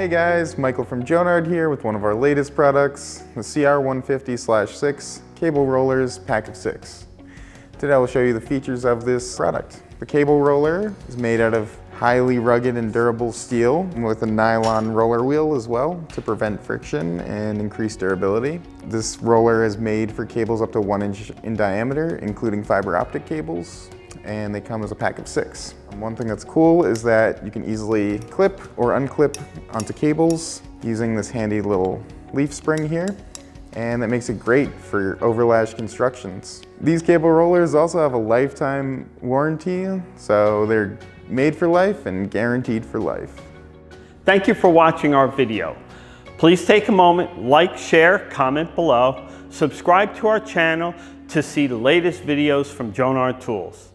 Hey guys, Michael from Jonard here with one of our latest products, the CR-150/6 cable rollers pack of 6. Today I will show you the features of this product. The cable roller is made out of highly rugged and durable steel with a nylon roller wheel as well to prevent friction and increase durability. This roller is made for cables up to 1 inch in diameter, including fiber optic cables, and they come as a pack of 6. One thing that's cool is that you can easily clip or unclip onto cables using this handy little leaf spring here, and that makes it great for your overlash constructions. These cable rollers also have a lifetime warranty, so they're made for life and guaranteed for life. Thank you for watching our video. Please take a moment, like, share, comment below, subscribe to our channel to see the latest videos from Jonard Tools.